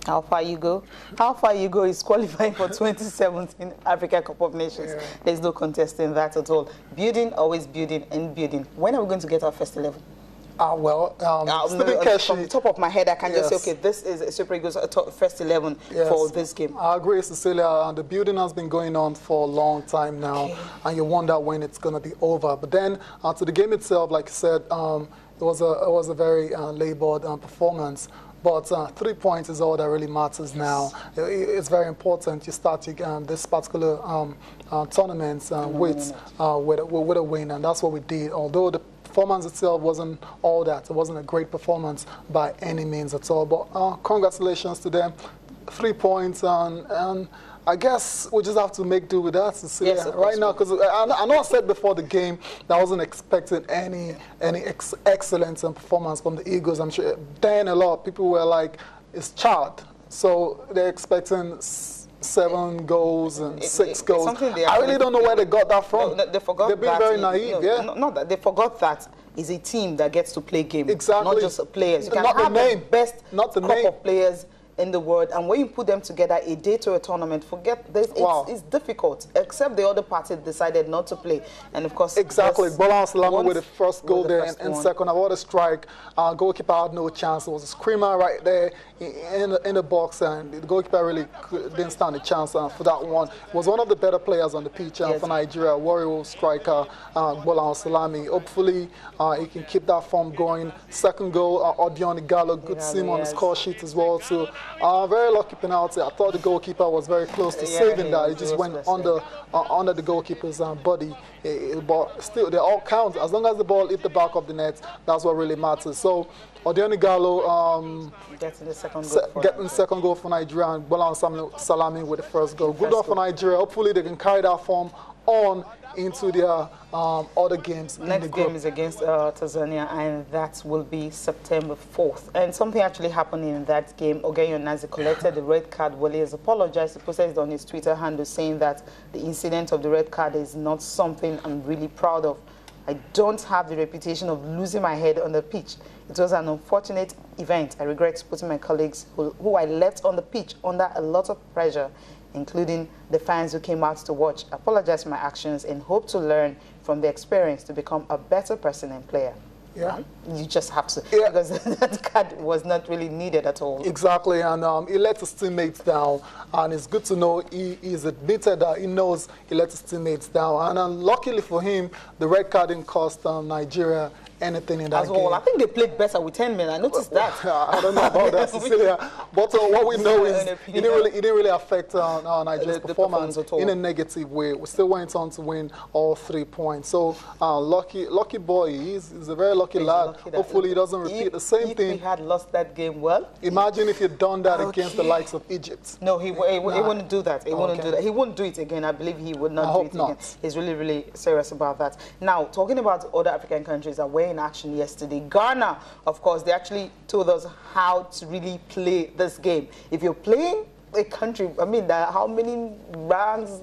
How far you go? How far you go is qualifying for 2017 Africa Cup of Nations. Yeah. There's no contesting that at all. Building, always building and building. When are we going to get our first 11? Keshi, from the top of my head, I can just say, okay, this is a Super Eagles first 11 for this game. I agree, Cecilia. The building has been going on for a long time now, and you wonder when it's going to be over. But then, to the game itself, like you said, it was a very labored performance. But 3 points is all that really matters now. It's very important you start this particular tournament with a win, and that's what we did. Although the performance itself wasn't all that. It wasn't a great performance by any means at all. But congratulations to them. 3 points, and I guess we just have to make do with that, Cecilia, yes, right now. Because I know I said before the game that I wasn't expecting any excellent performance from the Eagles. I'm sure then a lot of people were like, it's Chad. So they're expecting 7 goals and 6 goals. I really don't know where they got that from. No, they forgot They've been very naive, Not that they forgot that is a team that gets to play games, exactly. Not just players. You can have the best group of players in the world, and when you put them together a day to a tournament, forget this. It's difficult. Except the other party decided not to play, and of course, exactly. Bolan Salami with the first goal there, and second, about a strike. Goalkeeper had no chance. It was a screamer right there in the box, and the goalkeeper really didn't stand a chance for that one. Was one of the better players on the pitch for Nigeria. Warrior striker Bolan Salami. Hopefully, he can keep that form going. Second goal, Odion Gallo, good team on the score sheet as well too. Very lucky penalty. I thought the goalkeeper was very close to saving that. It just went under the goalkeeper's body. But still, they all count. As long as the ball hit the back of the net, that's what really matters. So, Odion Gallo getting the second goal for Nigeria, and Bolan Salami with the first goal. Good one for Nigeria. Hopefully, they can carry that form on into their other games. Next game is against Tanzania, and that will be September 4th. And something actually happened in that game. Ogenyo Nazi collected the red card. Wale has apologized. He posted on his Twitter handle saying that the incident of the red card is not something I'm really proud of. I don't have the reputation of losing my head on the pitch. It was an unfortunate event. I regret putting my colleagues who I left on the pitch under a lot of pressure, including the fans who came out to watch. I apologize for my actions and hope to learn from the experience to become a better person and player. Yeah. You just have to, because that card was not really needed at all. Exactly, and he let his teammates down, and it's good to know he's admitted that he knows he let his teammates down, and luckily for him, the red card didn't cost Nigeria anything in that game. I think they played better with 10 men. I noticed that. I don't know about that, Cecilia. But what we know is it didn't really affect Nigeria's performance in a negative way. We still went on to win all 3 points. So lucky boy, he's a very lucky lad. Hopefully he doesn't repeat the same thing. If he had lost that game, well, imagine if you'd done that against the likes of Egypt. No, he wouldn't do that. He wouldn't do that. He wouldn't do it again. I believe he would not do it again. He's really, really serious about that. Now, talking about other African countries that were in action yesterday, Ghana, of course, they actually told us how to really play this game. If you're playing a country, I mean, how many rounds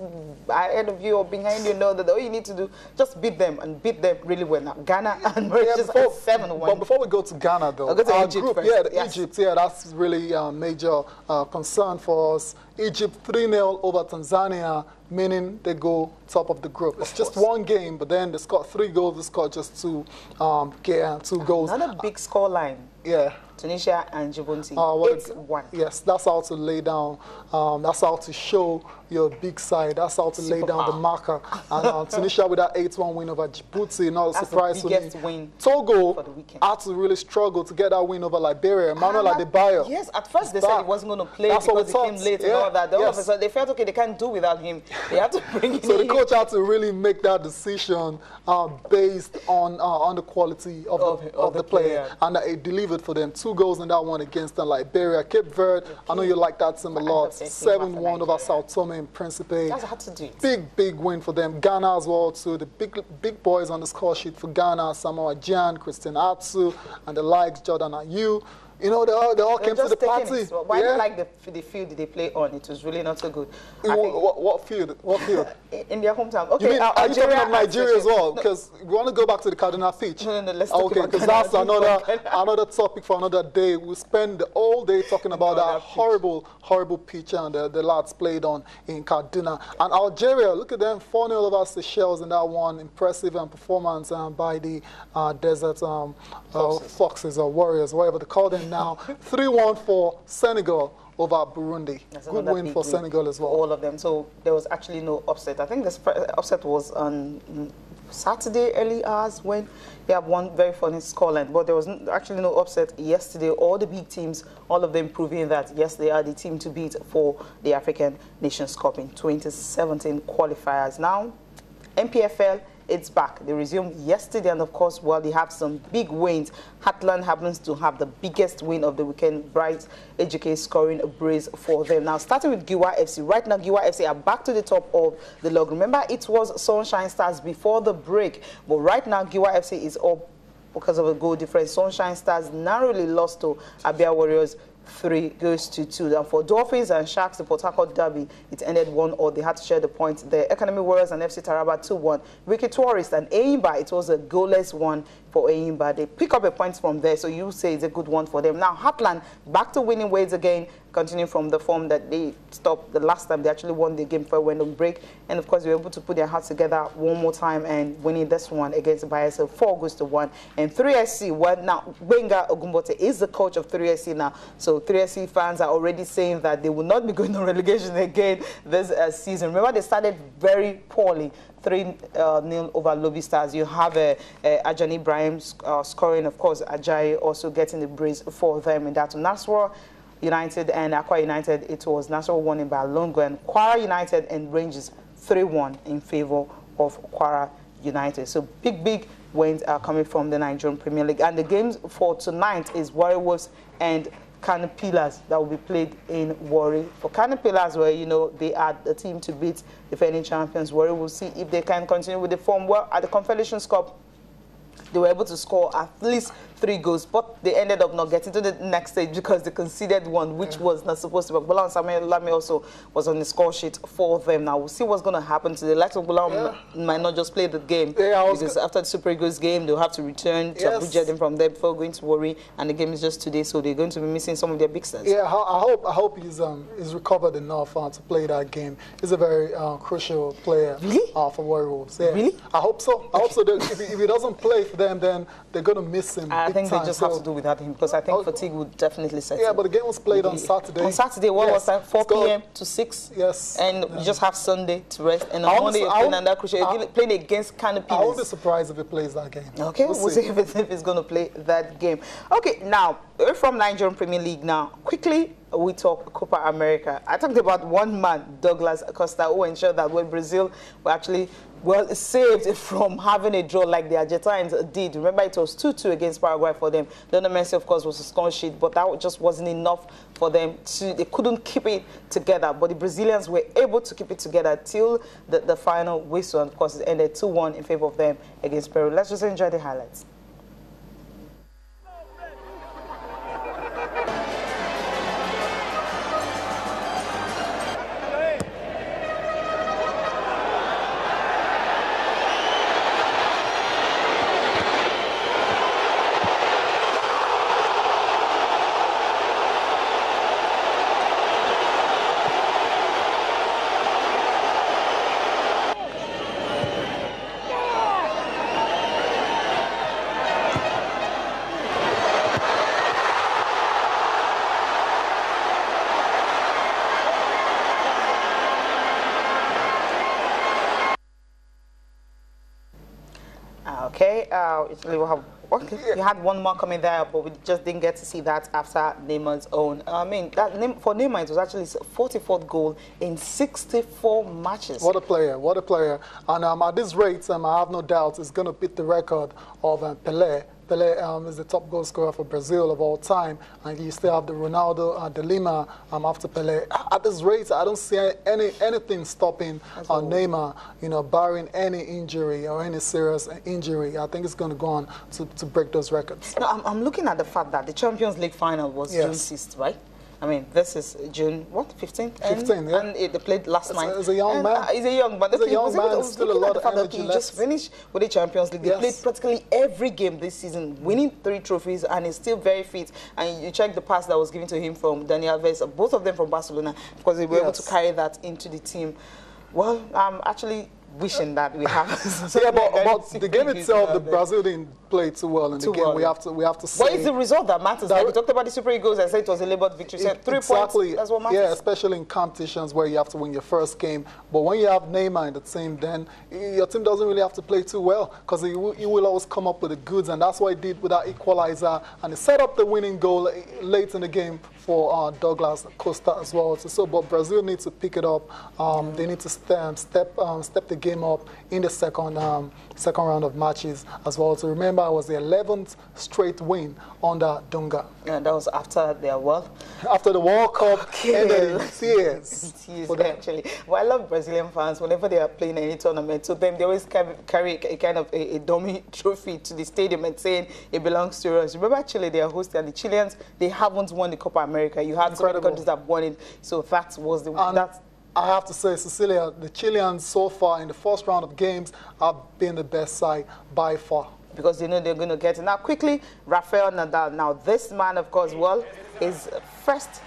ahead of you or behind you, know that all you need to do, just beat them and beat them really well. Now, Ghana and Mauritius 7-1. But before we go to Ghana, though, go to Egypt first. Egypt, that's really a major concern for us. Egypt 3-0 over Tanzania, meaning they go top of the group. It's just one game, but then they scored 3 goals, they scored just 2 goals. Another big score line. Yeah. Tunisia and Djibouti, 8-1. Yes, that's how to lay down, that's how to show your big side, that's how to lay down the marker. And Tunisia with that 8-1 win over Djibouti, not a surprise for me. Togo had to really struggle to get that win over Liberia. Emmanuel Adebayo. Yes, at first they said he wasn't going to play because he came late and all that. Then all of a sudden they felt, okay, they can't do without him. They have to bring him in. So the coach had to really make that decision based on the quality of the player. And he delivered for them. 2 goals in that one against Liberia. Cape Verde, I know you like that team a lot. 7-1 over Sao Tome and Principe. That's hard to do. Big win for them. Ghana as well too. The big boys on the score sheet for Ghana: Samoa Gyan, Christian Atsu, and the likes, Jordan Ayew. You know, they all came to the party. So why do you like the field they play on? It was really not so good. What field? What field? In their hometown. Okay, you mean, are you talking of Nigeria as well? Because we want to go back to the Cardinal pitch. No, let's talk about because that's another topic for another day. We spend the whole day talking about that horrible pitch and the lads played on in Cardinal. And Algeria, look at them, 4-0 over Seychelles in that one. Impressive performance by the Desert Foxes or Warriors, whatever they call them now. 3-1 for Senegal over Burundi. Good win for Senegal as well. All of them. So there was actually no upset. I think the upset was on Saturday early hours when they have one very funny scoreline. But there was actually no upset yesterday. All the big teams, all of them proving that, yes, they are the team to beat for the African Nations Cup in 2017 qualifiers. Now, MPFL, it's back. They resumed yesterday, and of course, while they have some big wins, Heartland happens to have the biggest win of the weekend. Bright HK scoring a brace for them. Now, starting with Giwa FC. Right now, Giwa FC are back to the top of the log. Remember, it was Sunshine Stars before the break, but right now, Giwa FC is up because of a goal difference. Sunshine Stars narrowly lost to Abia Warriors 3-2. And for Dolphins and Sharks, the Port Harcourt derby, it ended 1-0. They had to share the points. The Economy Warriors and FC Taraba 2-1. Wiki Tourist and Eyimba, it was a goalless one for Eyimba. They pick up a point from there, so you say it's a good one for them. Now, Heartland back to winning ways again, continuing from the form that they stopped the last time. They actually won the game before it went on break. And, of course, they were able to put their hearts together one more time and winning this one against Bayelsa 4-1. And 3SC, well, now, Benga Ogumbote is the coach of 3SC now. So 3SC fans are already saying that they will not be going on relegation again this season. Remember, they started very poorly. 3-0 over Lobby Stars. You have Ajani Ibrahim scoring, of course, Ajayi also getting the brace for them in that. Nasrawa United and Akwa United, it was Nasrawa winning by Longo, and Kwara United and Rangers 3-1 in favor of Kwara United. So big wins are coming from the Nigerian Premier League. And the games for tonight is Warri Wolves and Kano Pillars that will be played in Warri. For Kano Pillars, where, you know, they are the team to beat defending champions, Warri will see if they can continue with the form. Well, at the Confederations Cup, they were able to score at least 3 goals, but they ended up not getting to the next stage because they conceded one, which was not supposed to be. Bulam Samuel Lamy also was on the score sheet for them. Now, we'll see what's going to happen to the likes of Bulam. Might not just play the game, because after the Super Eagles game, they'll have to return to Abuja then from there before going to Warri, and the game is just today, so they're going to be missing some of their big stars. Yeah, I hope he's recovered enough to play that game. He's a very crucial player for Warri Wolves. Yeah. Really? I hope so. I hope so. If he doesn't play for them, then they're going to miss him. I think they just have to do without him, because I think fatigue would definitely set in. Yeah, but the game was played on Saturday. On Saturday, what was that? 4 p.m. to 6? Yes. And you just have Sunday to rest. And on Monday, you're playing under crucial. You're playing against Kano Pillars. I won't be surprised if he plays that game. Okay, we'll see if he's going to play that game. Okay, now, we're from Nigerian Premier League now. Quickly, we talk Copa America. I talked about one man, Douglas Acosta, who ensured that when Brazil were actually saved from having a draw like the Argentines did. Remember, it was 2-2 against Paraguay for them. Lionel Messi, of course, was a score sheet, but that just wasn't enough for them. They couldn't keep it together, but the Brazilians were able to keep it together till the final whistle. And, of course, it ended 2-1 in favor of them against Peru. Let's just enjoy the highlights. Okay, you had one more coming there, but we just didn't get to see that after Neymar's own. I mean, for Neymar, it was actually his 44th goal in 64 matches. What a player, what a player. And at this rate, I have no doubt it's going to beat the record of Pelé Pelé is the top goal scorer for Brazil of all time, and you still have the Ronaldo de Lima after Pelé. At this rate, I don't see anything stopping Neymar, you know, barring any injury or any serious injury. I think it's going to go on to break those records. No, I'm looking at the fact that the Champions League final was June 6th, right? I mean, this is June, what, 15th? 15th, yeah. And they played last night. He's a young man. He's a young man. He's a young man, still a lot of energy He left. just finished with the Champions League. They played practically every game this season, winning 3 trophies, and he's still very fit. And you check the pass that was given to him from Dani Alves, both of them from Barcelona, because they were able to carry that into the team. Well, I'm actually wishing that we have. Yeah, but the game itself, the Brazil didn't play too well in the game. We have to say. What is the result that matters? Like we talked about the Super Eagles and said it was a labored victory. So 3 points, that's what matters. Yeah, especially in competitions where you have to win your first game. But when you have Neymar in the team, then your team doesn't really have to play too well, because he will always come up with the goods, and that's what he did with that equalizer. And he set up the winning goal late in the game for Douglas Costa as well. So, but Brazil needs to pick it up. They need to step the game up in the second round of matches as well. So remember, it was the 11th straight win under Dunga. Yeah, that was after their after the World Cup ended in tears. Actually. Well, I love Brazilian fans. Whenever they are playing any tournament, to them they always carry a kind of a dummy trophy to the stadium and saying it belongs to us. Remember, Chile, they are hosting, and the Chileans, they haven't won the Copa America. You had so many countries that won it. So that was the I have to say, Cecilia, the Chileans so far in the first round of games have been the best side by far. Because they know they're going to get it. Now, quickly, Rafael Nadal. Now, this man, of course, well, his first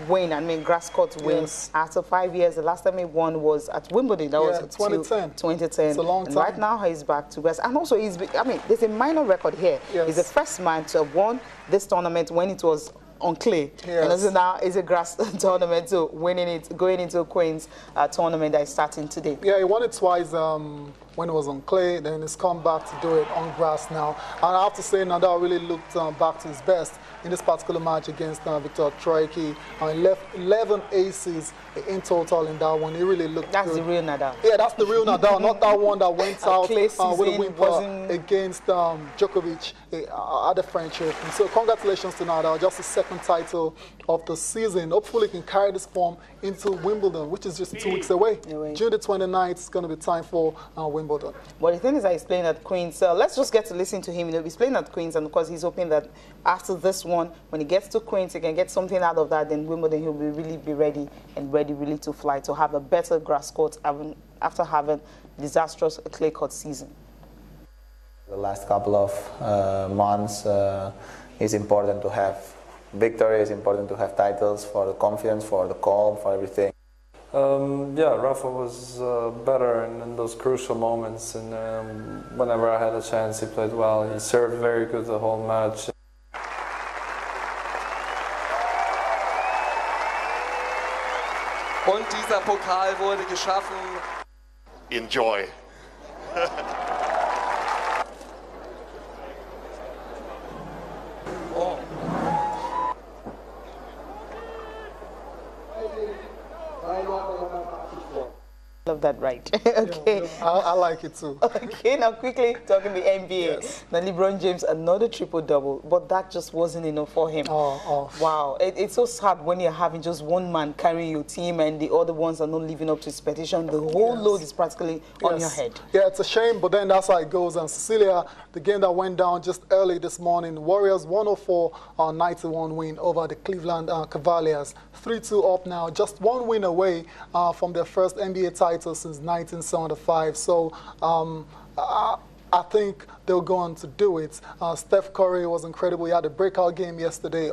win, I mean, grass court win after 5 years. The last time he won was at Wimbledon. That was 2010. 2010. It's a long time. And right now, he's back to grass. And also, I mean, there's a minor record here. He's the first man to have won this tournament when it was on clay. And also now it's a grass tournament, so going into Queen's tournament that is starting today. Yeah, he won it twice when it was on clay, then he's come back to do it on grass now. And I have to say, Nadal really looked back to his best in this particular match against Victor Troicki. He left 11 aces in total in that one. He really looked That's good. The real Nadal. Yeah, that's the real Nadal, not that one that went out with a win against Djokovic at the French Open. So congratulations to Nadal, just his second title of the season. Hopefully he can carry this form into Wimbledon, which is just 2 weeks away. June the 29th is going to be time for Wimbledon. Well, the thing is that he's playing at Queen's. So let's just get to listen to him. You know, he's playing at Queen's, and of course he's hoping that after this one, when he gets to Queen's, he can get something out of that. Then Wimbledon, he'll really be ready really to fly, to have a better grass court after having disastrous clay court season. The last couple of months, it's important to have victories, important to have titles for the confidence, for the calm, for everything. Yeah, Rafa was better in those crucial moments, and whenever I had a chance, he played well. He served very good the whole match. Und dieser Pokal wurde geschaffen. Enjoy. Love that, right? Okay. Yeah, I like it too. Okay, now quickly talking the NBA. Now LeBron James, another triple-double, but that just wasn't enough for him. Wow, it's so sad when you're having just one man carrying your team and the other ones are not living up to expectation. The whole load is practically on your head. Yeah, it's a shame, but then that's how it goes. And Cecilia, the game that went down just early this morning, Warriors 104-91 win over the Cleveland Cavaliers. 3-2 up now, just one win away from their first NBA title since 1975. So I think they'll go on to do it. Steph Curry was incredible. He had a breakout game yesterday.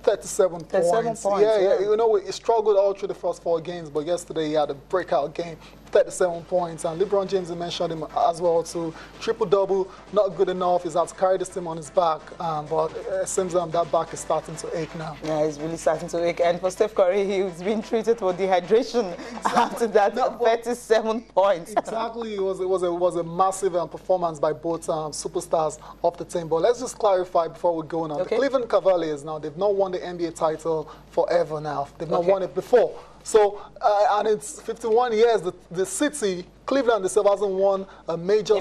37 points. Yeah. You know, he struggled all through the first 4 games, but yesterday he had a breakout game. 37 points. And LeBron James, you mentioned him as well too. Triple-double, not good enough. He's had to carry this team on his back. But it seems that back is starting to ache now. Yeah, it's really starting to ache. And for Steph Curry, he's been treated for dehydration after that 37 points. Exactly. It was a massive performance by both superstars of the team. But let's just clarify before we go now. The Cleveland Cavaliers now, they've not won the NBA title forever now. They've not won it before. So, and it's 51 years, the city, Cleveland itself hasn't won a major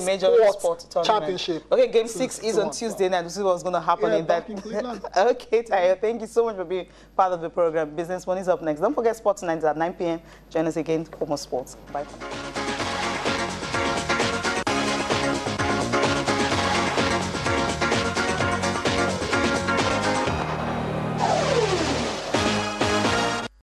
sports championship. Okay, game 6 is on Tuesday night. We'll see what's going to happen in that. Okay, Tayo, thank you so much for being part of the program. Business One is up next. Don't forget Sports Nights at 9 p.m. Join us again for more sports. Bye.